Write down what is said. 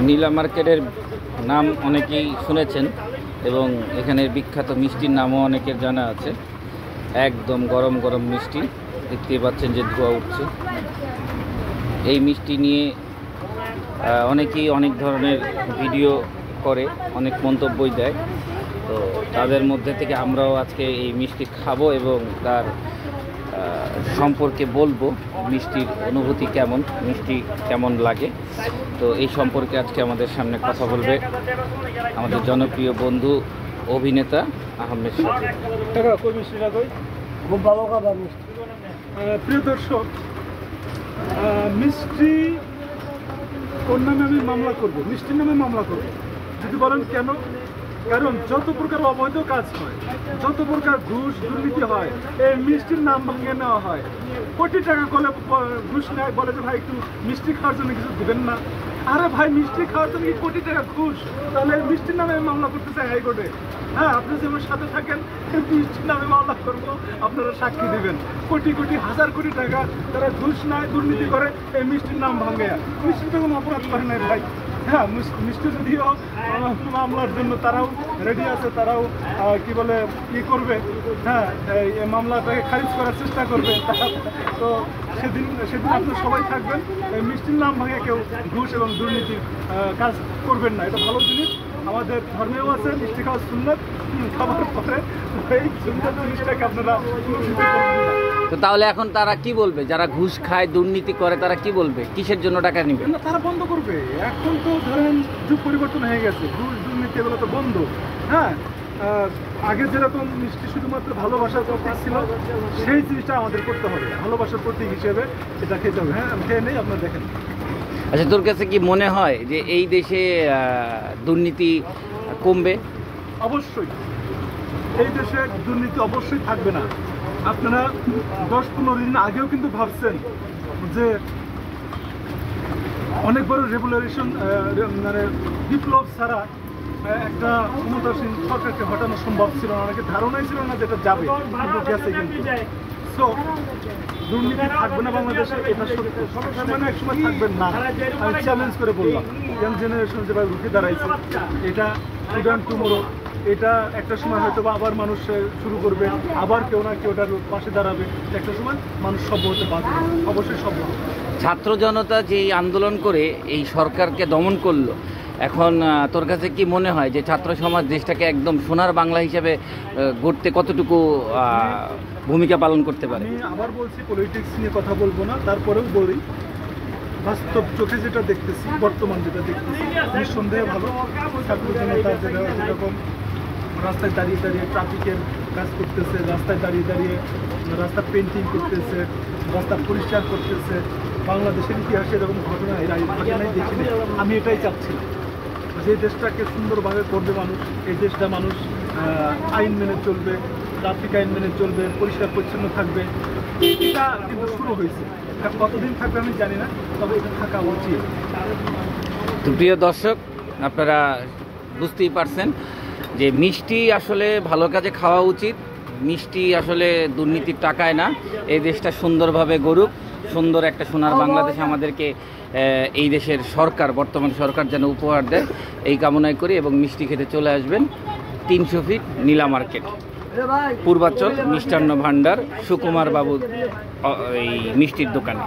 নীলা মার্কেটের নাম অনেকেই শুনেছেন এবং এখানের বিখ্যাত মিষ্টির নামও অনেকের জানা আছে। একদম গরম গরম মিষ্টি, দেখতেই পাচ্ছেন যে ধোঁয়া উঠছে। এই মিষ্টি নিয়ে অনেকেই অনেক ধরনের ভিডিও করে, অনেক মন্তব্যই দেয়। তো তাদের মধ্যে থেকে আমরাও আজকে এই মিষ্টি খাবো এবং তার সম্পর্কে বলবো, মিষ্টির অনুভূতি কেমন, মিষ্টি কেমন লাগে। তো এই সম্পর্কে আজকে আমাদের সামনে কথা বলবে আমাদের জনপ্রিয় বন্ধু অভিনেতা আহমেদ সাথী। প্রিয় দর্শক, মিষ্টি ওর নামে আমি মামলা করবো, মিষ্টির নামে মামলা করবো। যদি বলেন কেন? কারণ যত প্রকার অবৈধ কাজ হয়, যত প্রকার ঘুষ দুর্নীতি হয়, এই মিষ্টির নাম ভাঙিয়ে নেওয়া হয়। কোটি টাকা করে ঘুষ নেয়, বলে যে ভাই একটু মিষ্টি খাওয়ার জন্য কিছু দেবেন না। আরে ভাই, মিষ্টি খাওয়ার জন্য কি কোটি টাকা ঘুষ? তাহলে মিষ্টির নামে মামলা করতে চাই হাইকোর্টে। হ্যাঁ, আপনি যেমন সাথে থাকেন, মিষ্টির নামে মামলা করবো, আপনারা সাক্ষী দিবেন। কোটি কোটি হাজার কোটি টাকা তারা ঘুষ নেয়, দুর্নীতি করে, এই মিষ্টির নাম ভাঙে। মিষ্টির তো কোনো অপরাধ করে নাই ভাই। হ্যাঁ, মিষ্টি যদিও মামলার জন্য তারাও রেডি আছে, তারাও কি বলে কি করবে, হ্যাঁ, এই মামলাটাকে খারিজ করার চেষ্টা করবে। তো সেদিন আপনারা সবাই থাকবেন। এই মিষ্টির নাম ভাঙে কেউ ঘুষ এবং দুর্নীতির কাজ করবেন না, এটা ভালো জিনিস। আমাদের ধর্মেও আছে মিষ্টি খাওয়া সুন্নাত, খাবার পরে এই সুন্নাত জিনিসটাকে আপনারা তো তাহলে এখন তারা কি বলবে? যারা ঘুষ খায়, দুর্নীতি করে, তারা কি বলবে? কিসের জন্য টাকা নিবে? না, তারা বন্ধ করবে। এখন তো ধরেন যুগ পরিবর্তন হয়ে গেছে, ঘুষ দুর্নীতি এগুলো তো বন্ধ। হ্যাঁ, আগে যেরকম মিষ্টি শুধুমাত্র ভালোবাসার প্রতীক ছিল, সেই জিনিসটা আমাদের করতে হবে, ভালোবাসার প্রতীক হিসেবে এটা খেতে হবে। হ্যাঁ, আমি খেয়ে নেই, আপনারা দেখেন। আচ্ছা, তোর কাছে কি মনে হয় যে এই দেশে দুর্নীতি কমবে? অবশ্যই এই দেশে দুর্নীতি অবশ্যই থাকবে না। আপনারা 10-15 দিন আগেও কিন্তু ভাবছেন যে অনেক বড় রেগুলেশন, মানে বিপ্লব ছাড়া একটা ক্ষমতাসীন সরকারকে হটানো সম্ভব ছিল না। অনেকে ধারণাই ছিল না যেটা যাবে, কিন্তু গেছে। কিন্তু সো দুর্নীতি থাকবে না বাংলাদেশে, এটা সত্য। সবসময় না, একসময় থাকবেন না। আমি চ্যালেঞ্জ করে বললাম, ইয়াং জেনারেশন যেভাবে রুখে দাঁড়াইছে, এটা টুডে টুমোরো, এটা একটা সময় হয়তো আবার মানুষ শুরু করবে, আবার কেউ না কেউ ওটার পাশে দাঁড়াবে। একটা সময় মানুষ সভ্য হতে পারবে, অবশ্যই সভ্য। ছাত্র জনতা যে আন্দোলন করে এই সরকারকে দমন করলো, এখন তোর কাছে কি মনে হয় যে ছাত্র সমাজ দেশটাকে একদম সোনার বাংলা হিসেবে গড়তে কতটুকু ভূমিকা পালন করতে পারে? আমি আবার বলছি, পলিটিক্স নিয়ে কথা বলবো না, তারপরেও বলি বাস্তব চোখে যেটা দেখতেছি, বর্তমান যেটা দেখতেছি, নিঃসন্দেহে ভালো। ছাত্র জনতা যেরকম রাস্তায় দাঁড়িয়ে দাঁড়িয়ে ট্রাফিকের কাজ করতেছে, রাস্তায় দাঁড়িয়ে দাঁড়িয়ে রাস্তা পেন্টিং করতেছে, রাস্তা পরিষ্কার করতেছে, বাংলাদেশের ইতিহাসে এরকম ঘটনা ঘটনাই দেখিনি। আমি এটাই চাচ্ছি, যে দেশটাকে সুন্দরভাবে করবে মানুষ, এই দেশটা মানুষ আইন মেনে চলবে, ট্রাফিক আইন মেনে চলবে, পরিষ্কার পরিচ্ছন্ন থাকবে। এটা কিন্তু শুরু হয়েছে, এটা কতদিন থাকবে আমি জানি না, তবে এটা থাকা উচিত। তো প্রিয় দর্শক, আপনারা বুঝতেই পারছেন যে মিষ্টি আসলে ভালো কাজে খাওয়া উচিত। মিষ্টি আসলে দুর্নীতির টাকায় না। এই দেশটা সুন্দরভাবে গড়ুক, সুন্দর একটা সোনার বাংলাদেশ আমাদেরকে এই দেশের সরকার, বর্তমান সরকার যেন উপহার দেয়, এই কামনায় করি। এবং মিষ্টি খেতে চলে আসবেন 300 ফিট নীলা মার্কেট, পূর্বাচল মিষ্টান্ন ভাণ্ডার, সুকুমার বাবু এই মিষ্টির দোকানে।